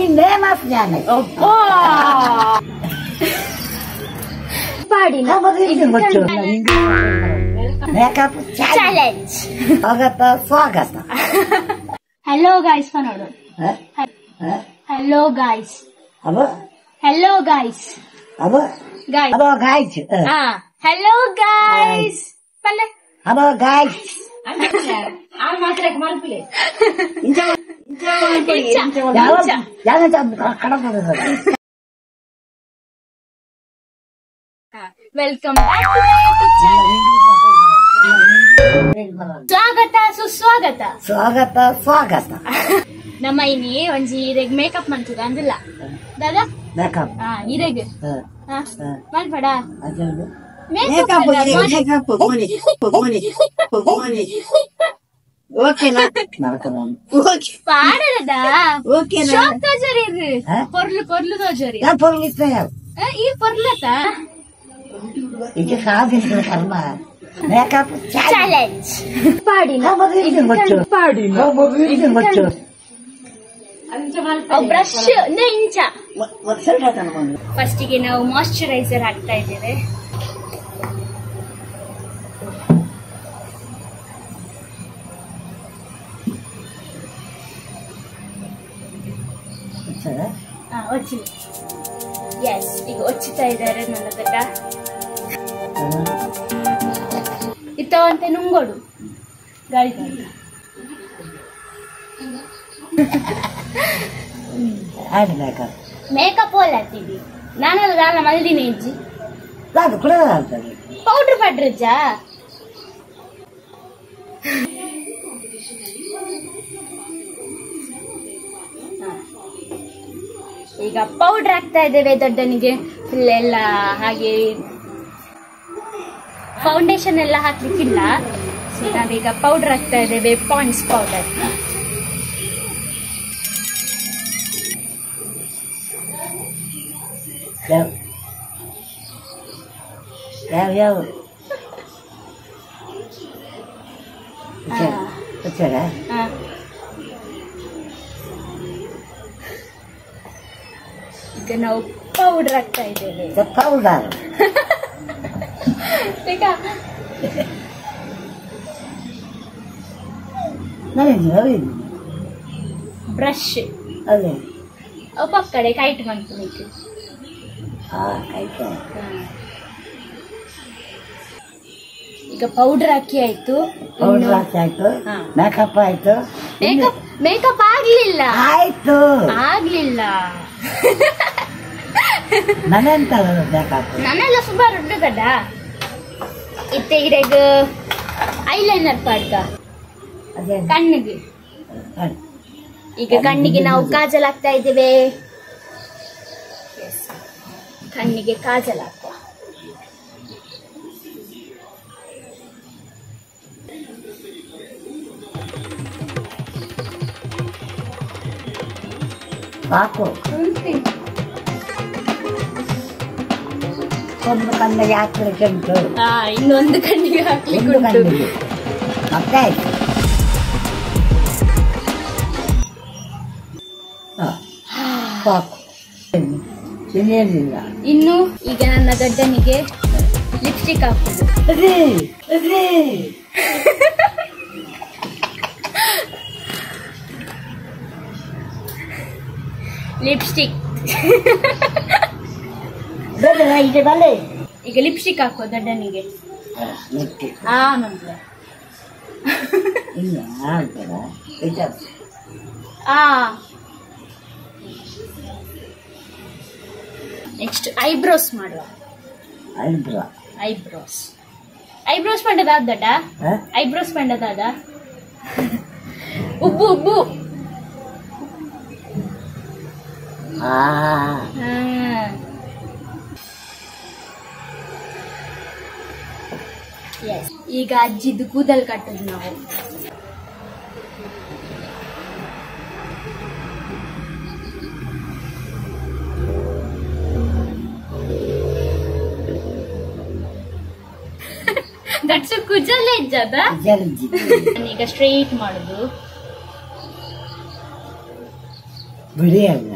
My name is Janet. Makeup challenge. Swagata. Hello guys, Panodu. Hello guys. Hello guys. Guys. Hello guys. Hello guys. Hello guys. Welcome back to my YouTube channel. Swagata suswagata. Swagata. ನಮ್ಮ ಇನಿ ಒಂಜಿ ಇರೆಗ್ makeup ಮಂತುಗ ಅಂದಿಲ್ಲ ದಾದಾ makeup ಇರೆಗ್ ಮಾಡ್ಬೇಡ makeup ಓಕೆನಾ ಪಾಡದ ಓಕೆನಾ ತೋಜರಿ ಪೊರ್ಲು ತೋಜರಿ ಯಾ ಪೊರ್ಲು ಇತ್ತ ಈ ಪೊರ್ಲತ ಇದು ಸಾಧಿಸಿದ ಕರ್ಮ ಮೇಕಪ್ ಚಾಲೆಂಜ್ ಪಾಡಿನ ಬ್ರಷ್ ಇಂಚ ಫಸ್ಟ್ ಗೆ ನಾವು ಮಾಯಿಶ್ಚರೈಸರ್ ಹಾಕ್ತಾ ಇದ್ದೇವೆ. ಎಸ್ ಈಗ ಒಚ್ಚುತ್ತಾ ಇದ್ದಾರೆ ನನ್ನ ಗಡ್ಡ ಇತ್ತವಂತೆ ನುಂಗೋಡು ಗಾಳಿ ಮೇಕಪ್ ಓಲಾತಿವಿ ನಾನೆಲ್ಲ ಗಾಲ ಮಲ್ದಿನಿ ಇಜ್ಜಿ ಪೌಡರ್ ಪಡ್ರಜ್ಜ ಈಗ ಪೌಡರ್ ಹಾಕ್ತಾ ಇದ್ದೇವೆ ದೊಡ್ಡನಿಗೆ ಫುಲ್ ಎಲ್ಲ ಹಾಗೆ ಫೌಂಡೇಶನ್ ಎಲ್ಲ ಹಾಕ್ಲಿಕ್ಕಿಲ್ಲ. ನಾವೀಗ ಪೌಡರ್ ಹಾಕ್ತಾ ಇದ್ದೇವೆ ಪಾಂಡ್ಸ್ ಪೌಡರ್. ಈಗ ನಾವು ಪೌಡರ್ ಹಾಕ್ತಾ ಇದ್ದೇವೆ. ಪೌಡರ್ ಬ್ರಷ್ ಪಕ್ಕಡೆ ಕೈಟ್ ಬಂತು మీకు ಈಗ ಪೌಡರ್ ಹಾಕಿ ಆಯ್ತು, ಮೇಕಪ್ ಆಯ್ತು. ಮೇಕಪ್ ಆಗ್ಲಿಲ್ಲ ನನ್ನೆಲ್ಲ ಸುಮಾರು ಉಂಟು ಗಡ್ಡ ಇತ್ತೆ ಇರೆಗ್ ಐಲೈನರ್ ಪಾಡ್ಕ ಕಣ್ಣಿಗೆ. ಈಗ ಕಣ್ಣಿಗೆ ನಾವು ಕಾಜಲ್ ಹಾಕ್ತಾ ಇದ್ದೇವೆ. ಕಣ್ಣಿಗೆ ಕಾಜಲ್ ಹಾಕುವ. ಹಾಕು ಒಂದು ಕಣ್ಣಿಗೆ ಹಾಕ್ಲಿಕ್ಕೆ ಉಂಟು, ಇನ್ನೊಂದು ಕಣ್ಣಿಗೆ ಹಾಕ್ಲಿಕ್ಕೆ ಉಂಟು. ಮತ್ತೆ ಸಾಕು, ಇನ್ನೇನಿಲ್ಲ. ಇನ್ನು ಈಗ ನನ್ನ ಗಡ್ಡನಿಗೆ ಲಿಪ್ಸ್ಟಿಕ್ ಹಾಕುದು. ಲಿಪ್ಸ್ಟಿಕ್ ಈಗ ಲಿಪ್ಸ್ಟಿಕ್ ಹಾಕೋ ದೊಡ್ಡನಿಗೆ. ನೆಕ್ಸ್ಟ್ ಐಬ್ರೋಸ್ ಮಾಡುವ. ಐಬ್ರೋಸ್ ಪಂಡದಾದ ದೊಡ್ಡ ಐಬ್ರೋಸ್ ಪಂಡದಾದ ಉಬ್ಬು ಈಗ ಅಜ್ಜಿದ್ದು ಕೂದಲು ಕಟ್ಟುದು ನಾವು. ದಟ್ಸು ಕುಜಲ್ಲೇ ಇಜ್ಜದ ಈಗ ಸ್ಟ್ರೈಟ್ ಮಾಡುದು. ಬಿಡಿಯಲ್ಲ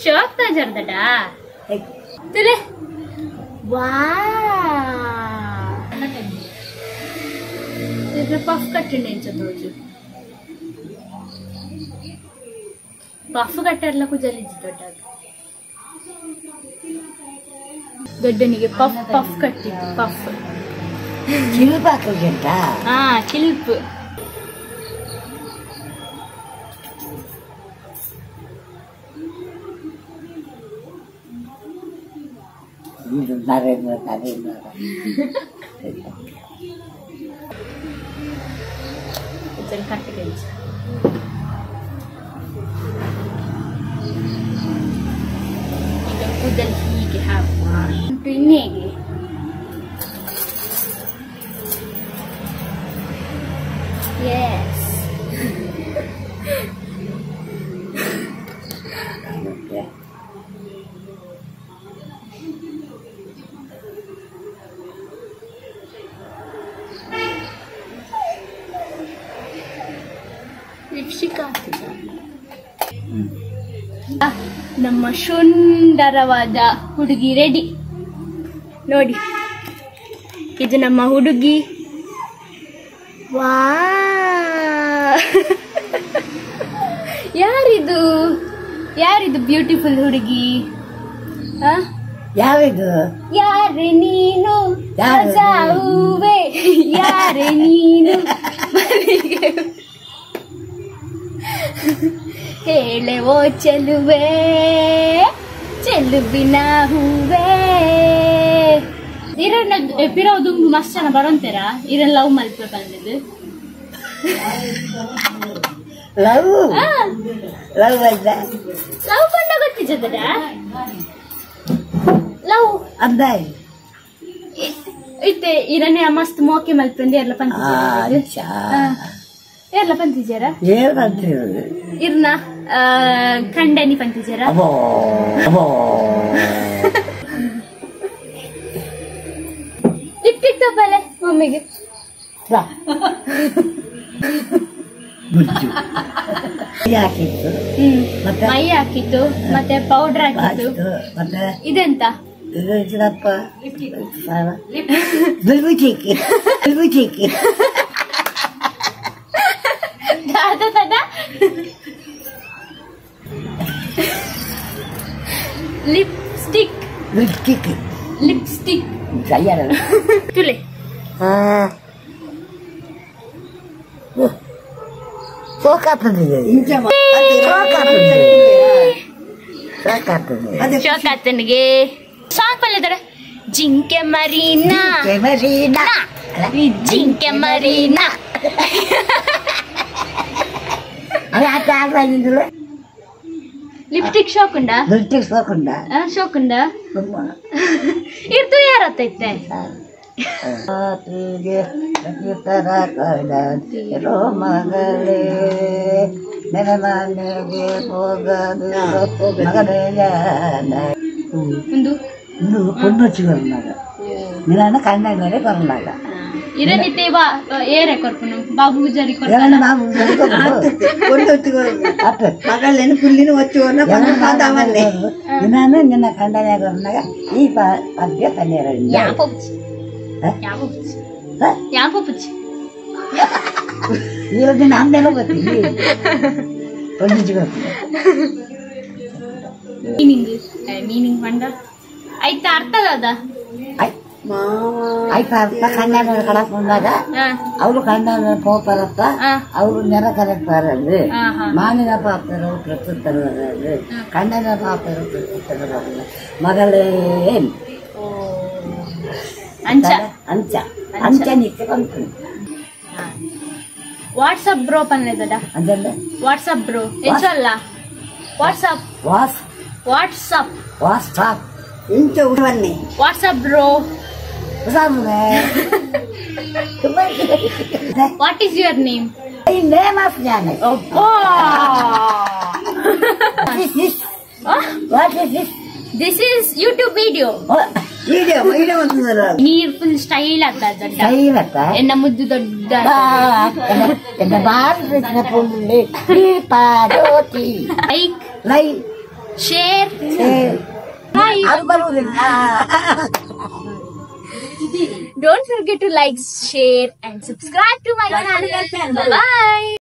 ಶೋಕ್ತ ಜರ್ದಡ ತುಲೆ ವಾ ಪಫ್ ಕಟ್ಟಿಂಡೆ ತೋಜು ಪಫ್ ಕಟ್ಟರ್ಲ ಕುಜಲಿಜ್ಜಿ ದೊಡ್ಡನಿಗೆ ಪಫ್ ಪಫ್ ಕಟ್ಟಿದ್ದು ಪಫ್ ಕಿಲ್ಪ್ ಹಾಕೋದಂತ ಹಾ ಕಿಲ್ಪ್ ನರೇಂದ್ರ ಕಟ್ಟಿಗೆ ಈಗ ಕೂದಲು ಹೀಗೆ ಹಾಕುವ ಇನ್ನೇಗೆ ಎಸ್ ಲಿಪ್ಸ್ಟಿಕ್ ನಮ್ಮ ಸುಂದರವಾದ ಹುಡುಗಿ ರೆಡಿ ನೋಡಿ. ಇದು ನಮ್ಮ ಹುಡುಗಿ. ವಾ ಯಾರಿದು ಯಾರಿದು ಬ್ಯೂಟಿಫುಲ್ ಹುಡುಗಿ? ಯಾವಿದು? ಯಾರೇ ನೀನು ಹೂವೆ, ಯಾರೇ ನೀನು ಹೇಳೆ ಓ ಚೆಲುವೆ, ಚೆಲುವಿನ ಹೂವೆ. ಇರನ್ನ ಪಿರೋದು ಮಸ್ತ್ ಜನ ಬರೋಂತೀರ ಇರನ್ನ ಲವ್ ಮಲ್ಪಂದಿದ್ದು ಲವ್ ಲವ್ ಲವ್ ಬಂದ ಗೊತ್ತಿದ್ದದ ಲವ್ ಅಂದ ಇತ್ತೆ ಇರನ್ನೇ ಮಸ್ತ್ ಮೋಕೆ ಮಲ್ಪಂದಿ ಎಲ್ಲ ಪಂಚ ಎಲ್ಲ ಪಂತಿಜಾರ ಇರ್ನ ಖಂಡನಿ ಪಂತಿಜಾರ ಲಿಪ್ಟಿಕ್ ತಪ್ಪಲೆ ಮಮ್ಮಿಗೆ ಮೈ ಹಾಕಿತ್ತು ಮತ್ತೆ ಪೌಡರ್ ಹಾಕಿತ್ತು. ಇದೆಂತ ಲಿಪ್ಸ್ಟಿಕ್ ಲಿಪ್ಸ್ಟಿಕ್ ಲಿಪ್ಸ್ಟಿಕ್ ಕೈಯಾರ ತುಲೆ ಶೋಕಾತನಿಗೆ ಸಾಂಗ್ ಪಲ್ಯದಾರೆ ಜಿಂಕೆ ಮರೀನಾ ಜಿಂಕೆ ಮರೀನಾ ಲಿಪ್ಸ್ಟಿಕ್ ಶೋಕುಂಡ ಲಿಪ್ಸ್ಟಿಕ್ ಶೋಕುಂಡ ಶೋಕುಂಡ ಇರ್ತು ಯಾರತ್ತೈತೆ ಮಗಳೇ ನನ್ನ ಮನೆಗೆ ಹೋಗದು ಒಂದು ಇನ್ನು ಪೊನ್ನೊಚ್ಚಿ ಬರಲಾಗ ನಿನ್ನ ಕಣ್ಣಾಗಲೇ ಬರಲಾಗ ಇರನಿತೆ ವಾ ಏರೆ ಕೊರ್ಪುನು ಬಾಬು ಪೂಜಾರಿ ಎಲ್ಲ ನಾವು ಮಗಳೇನು ಪುಲ್ಲಿನ ಒಚ್ಚುವನ್ನ ನಾನು ನಿನ್ನ ಕಣ್ಣಾಗ ಬರಲಾಗ ಈ ಪದ್ಯ ಕಣ್ಣೀರ ಇವತ್ತು ನಮ್ದೆಲ್ಲ ಬರ್ತೀವಿ ಪೊನ್ನೊಚ್ಚಿ ಬರ್ತೀನಿ ಮೀನಿಂಗ್ ಮಂಡ ಆಯ್ತಾ ಅರ್ಥದ ಆಯ್ತಾ ಅರ್ಥ ಕಣ್ಣಾಗ ಕಡಕ್ ಬಂದಾಗ ಅವರು ಕಣ್ಣಾಗ ಪೋಪರಪ್ಪ ಅವರು ನೆರ ಕರೆಕ್ಟಾರದು ಮಾನಿನ ಪಾಪರು ಪ್ರಸ್ತುತರದು ಕಣ್ಣನ ಪಾಪರು ಪ್ರಸ್ತುತರಲ್ಲ ಮಗಳೇ ಅಂಚ ಅಂಚ ಅಂಚ ನಿತ್ಯ ಬಂತು ವಾಟ್ಸಪ್ ಬ್ರೋ ಪನ್ನದ ಅದಲ್ಲ ವಾಟ್ಸಪ್ ಬ್ರೋ ಹೆಚ್ಚಲ್ಲ ವಾಟ್ಸಪ್ ವಾಟ್ಸಪ್ ವಾಟ್ಸಾಪ್ ಇಂಚ ಉಡವನ್ನಿ what's up bro what is your name name of ಜಾನೆ this is YouTube video video ಬಂದಿದ್ದಾರೆ ನೀರ್ ಫುಲ್ ಸ್ಟೈಲ್ ಆಗ್ತದ ಸ್ಟೈಲ್ ಆಗ್ತಾ ಎನ್ನ ಮುದ್ದು ದೊಡ್ಡ ಭಾರತ ಪುಳ್ಳಿ ದೀಪಾಜ್ಯೋತಿ ಲೈಕ್ ಲೈಕ್ ಶೇರ್ ಅದು ಬರುವುದಿಲ್ಲ. Don't forget to like, share and subscribe to my channel. Bye.